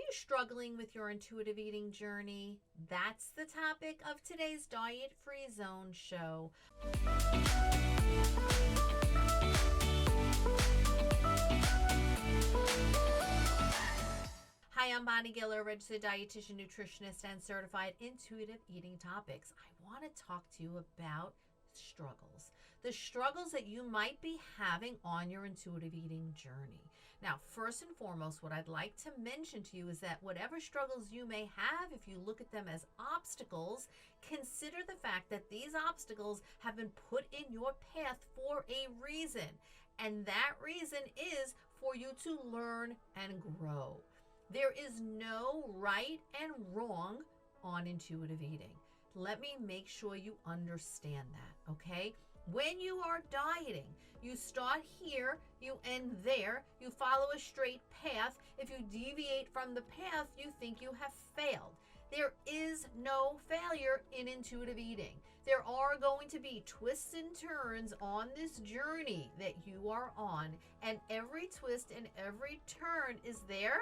you struggling with your intuitive eating journey? That's the topic of today's Diet Free Zone show. Hi, I'm Bonnie Giller, registered dietitian, nutritionist, and certified intuitive eating topics. I want to talk to you about struggles. The struggles that you might be having on your intuitive eating journey. Now, first and foremost, what I'd like to mention to you is that whatever struggles you may have, if you look at them as obstacles, consider the fact that these obstacles have been put in your path for a reason. And that reason is for you to learn and grow. There is no right and wrong on intuitive eating. Let me make sure you understand that, okay? When you are dieting, you start here, you end there, you follow a straight path. If you deviate from the path, you think you have failed. There is no failure in intuitive eating. There are going to be twists and turns on this journey that you are on, and every twist and every turn is there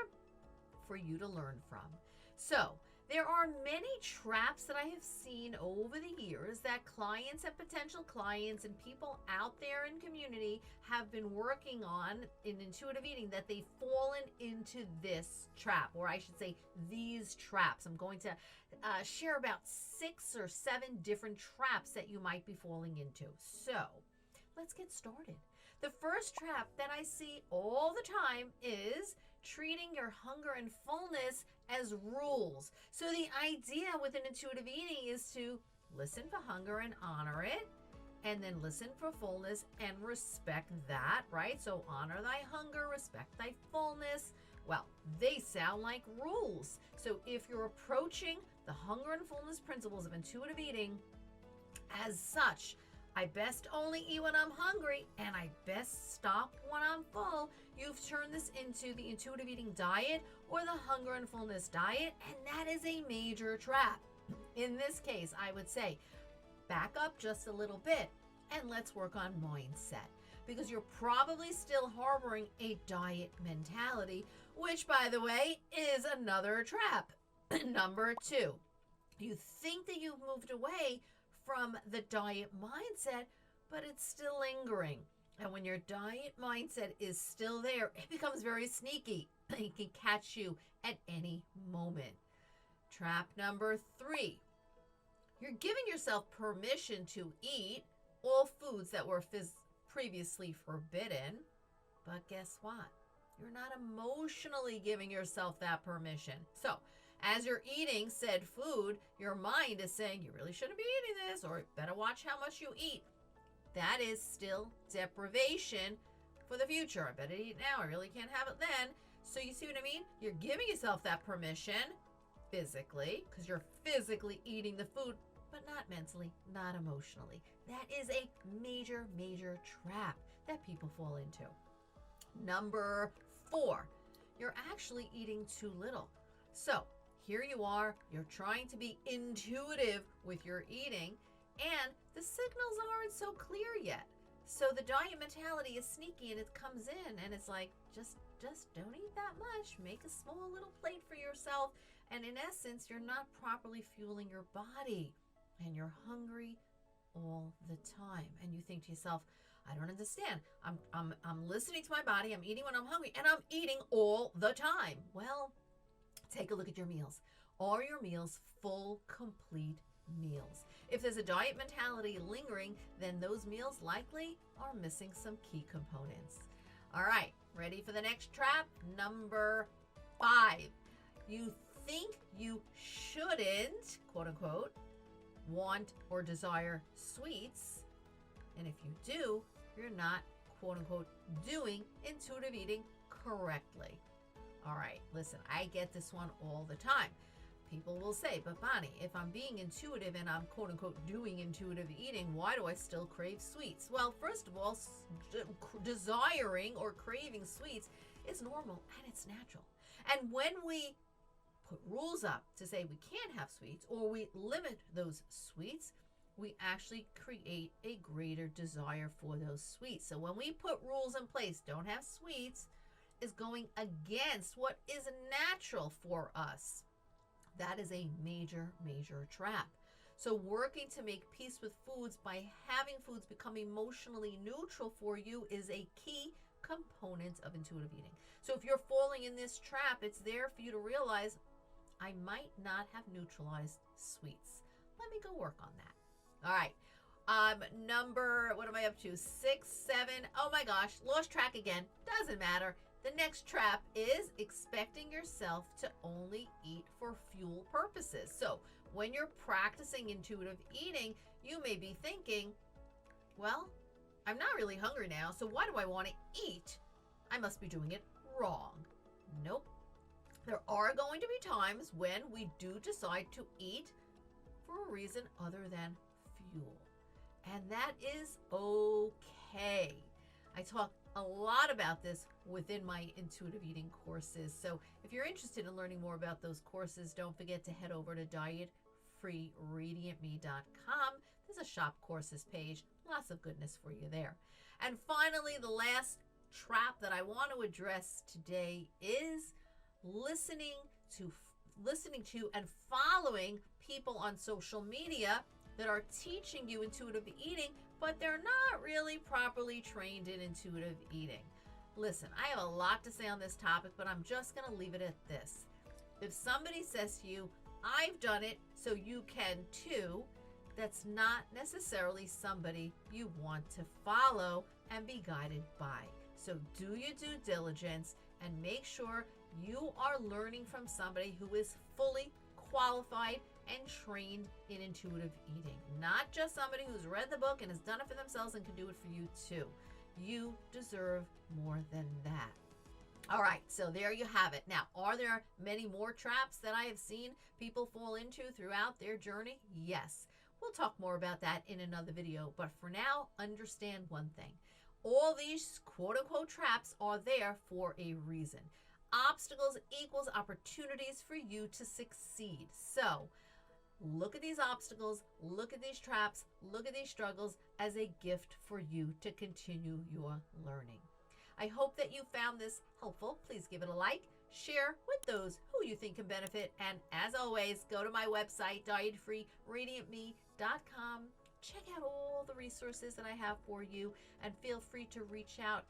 for you to learn from. So, there are many traps that I have seen over the years that clients and potential clients and people out there in community have been working on in intuitive eating, that they've fallen into this trap, or I should say these traps. I'm going to share about 6 or 7 different traps that you might be falling into. So, let's get started. The first trap that I see all the time is treating your hunger and fullness as rules. So the idea within intuitive eating is to listen for hunger and honor it, and then listen for fullness and respect that, right? So honor thy hunger, respect thy fullness. Well, they sound like rules. So if you're approaching the hunger and fullness principles of intuitive eating as such, I best only eat when I'm hungry, and I best stop when I'm full, you've turned this into the intuitive eating diet or the hunger and fullness diet, and that is a major trap. In this case, I would say back up just a little bit and let's work on mindset, because you're probably still harboring a diet mentality, which, by the way, is another trap. Number 2, you think that you've moved away from the diet mindset, but it's still lingering. And when your diet mindset is still there, it becomes very sneaky. It can catch you at any moment. Trap number 3, you're giving yourself permission to eat all foods that were previously forbidden, but guess what? You're not emotionally giving yourself that permission. So, as you're eating said food, your mind is saying, you really shouldn't be eating this, or better watch how much you eat. That is still deprivation for the future. I better eat now. I really can't have it then. So you see what I mean? You're giving yourself that permission physically, because you're physically eating the food, but not mentally, not emotionally. That is a major, major trap that people fall into. Number 4, you're actually eating too little. So here you are, you're trying to be intuitive with your eating, and the signals aren't so clear yet. So the diet mentality is sneaky, and it comes in and it's like, just don't eat that much. Make a small little plate for yourself. And in essence, you're not properly fueling your body, and you're hungry all the time. And you think to yourself, I don't understand. I'm listening to my body. I'm eating when I'm hungry, and I'm eating all the time. Well, take a look at your meals. Are your meals full, complete meals? If there's a diet mentality lingering, then those meals likely are missing some key components. All right, ready for the next trap? Number 5. You think you shouldn't, quote unquote, want or desire sweets. And if you do, you're not, quote unquote, doing intuitive eating correctly. All right, listen, I get this one all the time. People will say, but Bonnie, if I'm being intuitive and I'm, quote unquote, doing intuitive eating, why do I still crave sweets? Well, first of all, desiring or craving sweets is normal and it's natural. And when we put rules up to say we can't have sweets, or we limit those sweets, we actually create a greater desire for those sweets. So when we put rules in place, don't have sweets, is going against what is natural for us. That is a major, major trap. So working to make peace with foods by having foods become emotionally neutral for you is a key component of intuitive eating. So if you're falling in this trap, it's there for you to realize, I might not have neutralized sweets. Let me go work on that. All right. Number, what am I up to? 6, 7. Oh my gosh, lost track again. Doesn't matter. The next trap is expecting yourself to only eat for fuel purposes. So when you're practicing intuitive eating, you may be thinking, well, I'm not really hungry now, so why do I want to eat? I must be doing it wrong. Nope. There are going to be times when we do decide to eat for a reason other than fuel. And that is okay. I talk a lot about this within my intuitive eating courses. So if you're interested in learning more about those courses, don't forget to head over to dietfreeradiantme.com. There's a shop courses page. Lots of goodness for you there. And finally, the last trap that I want to address today is listening to and following people on social media that are teaching you intuitive eating, but they're not really properly trained in intuitive eating. Listen, I have a lot to say on this topic, but I'm just going to leave it at this. If somebody says to you, I've done it, so you can too, that's not necessarily somebody you want to follow and be guided by. So do your due diligence and make sure you are learning from somebody who is fully qualified and trained in intuitive eating, not just somebody who's read the book and has done it for themselves and can do it for you too. You deserve more than that. All right, so there you have it. Now, are there many more traps that I have seen people fall into throughout their journey? Yes. We'll talk more about that in another video, but for now, understand one thing. All these quote-unquote traps are there for a reason. Obstacles equals opportunities for you to succeed. So look at these obstacles, look at these traps, look at these struggles as a gift for you to continue your learning. I hope that you found this helpful. Please give it a like, share with those who you think can benefit, and as always, go to my website, dietfreeradiantme.com. Check out all the resources that I have for you, and feel free to reach out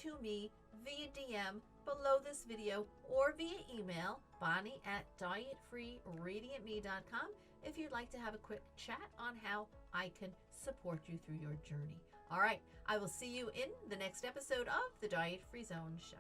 to me via DM below this video or via email, bonnie@dietfreeradiantme.com, if you'd like to have a quick chat on how I can support you through your journey. All right, I will see you in the next episode of the Diet Free Zone Show.